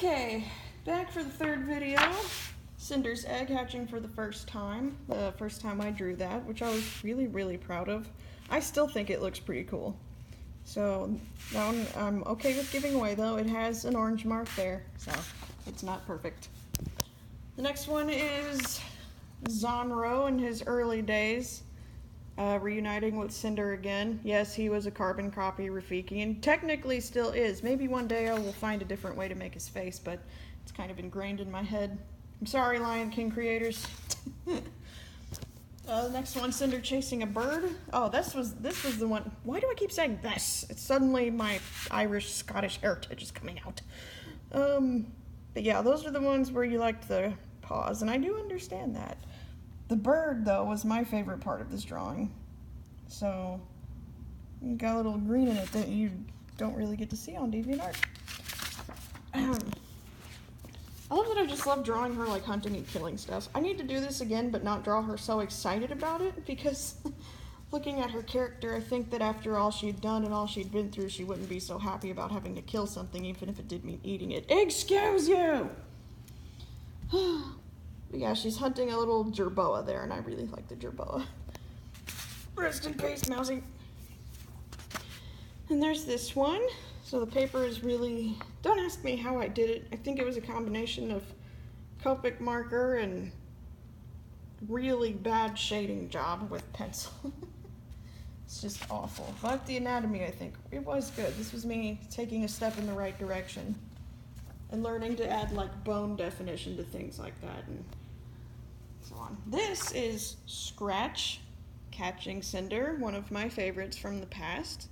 Okay, back for the third video. Cinder's egg hatching for the first time. The first time I drew that, which I was really proud of. I still think it looks pretty cool. So that one I'm okay with giving away, though. It has an orange mark there, so it's not perfect. The next one is Zonro in his early days, reuniting with Cinder again. Yes, he was a carbon copy Rafiki, and technically still is. Maybe one day I will find a different way to make his face, but it's kind of ingrained in my head. I'm sorry, Lion King creators. The next one, Cinder chasing a bird. Oh, this was the one. Why do I keep saying this? It's suddenly my Irish-Scottish heritage is coming out. But yeah, those are the ones where you liked the paws, and I do understand that. The bird, though, was my favorite part of this drawing. So, you got a little green in it that you don't really get to see on DeviantArt. I love that I just love drawing her like hunting and killing stuff. I need to do this again, but not draw her so excited about it, because looking at her character, I think that after all she'd done and all she'd been through, she wouldn't be so happy about having to kill something, even if it did mean eating it. Excuse you! But yeah, she's hunting a little jerboa there, and I really like the jerboa. Rest in peace, Mousy. And there's this one. So the paper is really, don't ask me how I did it. I think it was a combination of Copic marker and really bad shading job with pencil. It's just awful. But the anatomy, I think, it was good. This was me taking a step in the right direction and learning to add like bone definition to things like that and so on. This is Scratch catching Cinder, one of my favorites from the past.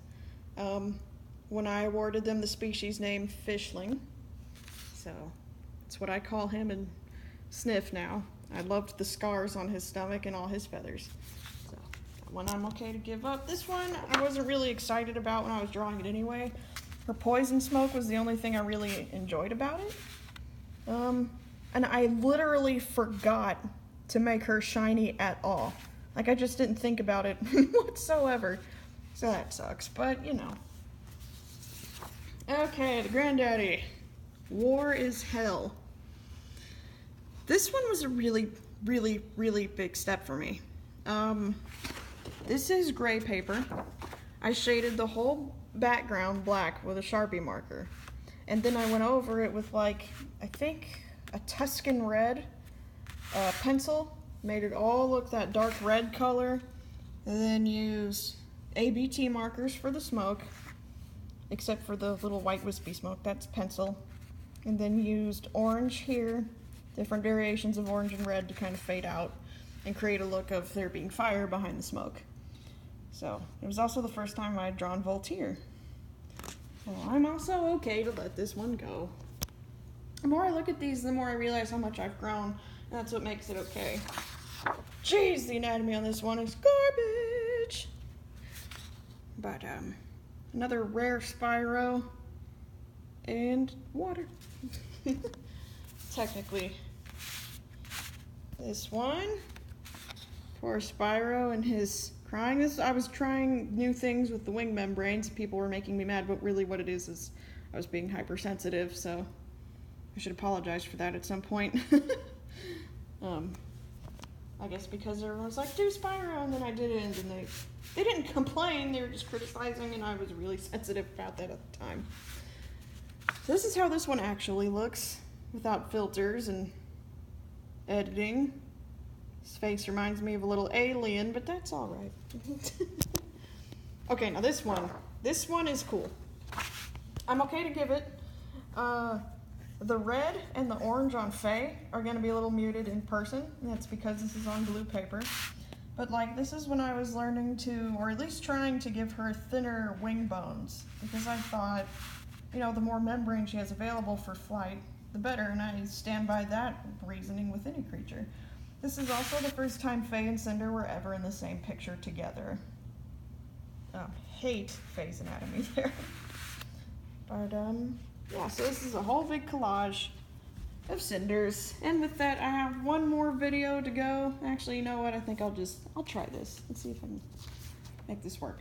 When I awarded them the species name Fishling. So that's what I call him and Sniff now. I loved the scars on his stomach and all his feathers. So that one I'm okay to give up. This one I wasn't really excited about when I was drawing it anyway. Her poison smoke was the only thing I really enjoyed about it. And I literally forgot to make her shiny at all. Like, I just didn't think about it whatsoever. So that sucks, but you know. Okay, the granddaddy. War is Hell. This one was a really big step for me. This is gray paper. I shaded the whole background black with a Sharpie marker. And then I went over it with, like, I think a Tuscan red pencil. Made it all look that dark red color. And then used ABT markers for the smoke. Except for the little white wispy smoke, that's pencil. And then used orange here, different variations of orange and red to kind of fade out and create a look of there being fire behind the smoke. So, it was also the first time I had drawn Voltaire. Well, I'm also okay to let this one go. The more I look at these, the more I realize how much I've grown, and that's what makes it okay. Jeez, the anatomy on this one is garbage! But, another rare Spyro, and water. Technically. This one, poor Spyro and his crying. I was trying new things with the wing membranes. People were making me mad, but really what it is I was being hypersensitive, so I should apologize for that at some point. I guess because everyone was like, do Spyro, and then I did it, and then they didn't complain, they were just criticizing, and I was really sensitive about that at the time. So this is how this one actually looks, without filters and editing. His face reminds me of a little alien, but that's alright. Okay, now this one is cool. I'm okay to give it. The red and the orange on Faye are going to be a little muted in person, and that's because this is on blue paper. But like, this is when I was learning to, or at least trying to give her thinner wing bones, because I thought, you know, the more membrane she has available for flight, the better, and I stand by that reasoning with any creature. This is also the first time Faye and Cinder were ever in the same picture together. Hate Faye's anatomy there. But, yeah, so this is a whole big collage of Cinders. And with that, I have one more video to go. Actually, you know what? I think I'll try this. Let's see if I can make this work.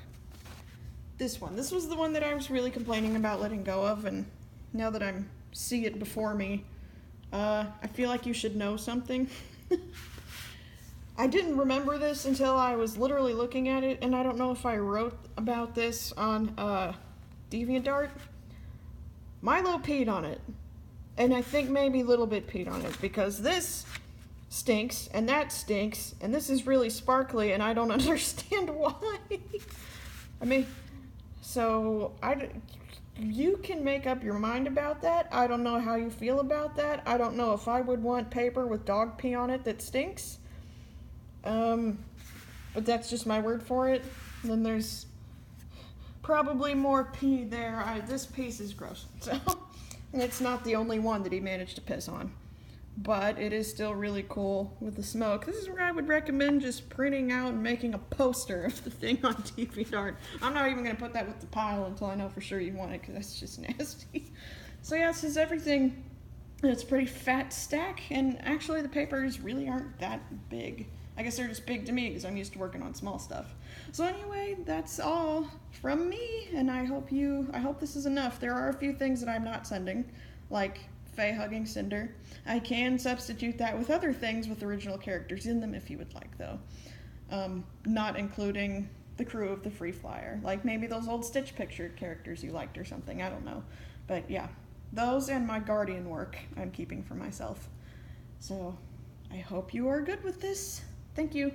This one. This was the one that I was really complaining about letting go of, and now that I'm see it before me. I feel like you should know something. I didn't remember this until I was literally looking at it, and I don't know if I wrote about this on DeviantArt. Milo peed on it, and I think maybe a little bit peed on it, because this stinks, and that stinks, and this is really sparkly, and I don't understand why. I mean, so you can make up your mind about that. I don't know how you feel about that. I don't know if I would want paper with dog pee on it that stinks. But that's just my word for it. And then there's probably more pee there. This piece is gross. So, and it's not the only one that he managed to piss on. But it is still really cool with the smoke. This is where I would recommend just printing out and making a poster of the thing on DeviantArt. I'm not even going to put that with the pile until I know for sure you want it, because that's just nasty. So yeah, this is everything. It's a pretty fat stack, and actually the papers really aren't that big. I guess they're just big to me because I'm used to working on small stuff. So anyway, that's all from me, and I hope this is enough. There are a few things that I'm not sending, like Faye hugging Cinder. I can substitute that with other things with original characters in them if you would like, though. Not including the crew of the Free Flyer. Like maybe those old Stitch picture characters you liked or something, I don't know. But yeah, those and my Guardian work I'm keeping for myself. So I hope you are good with this. Thank you.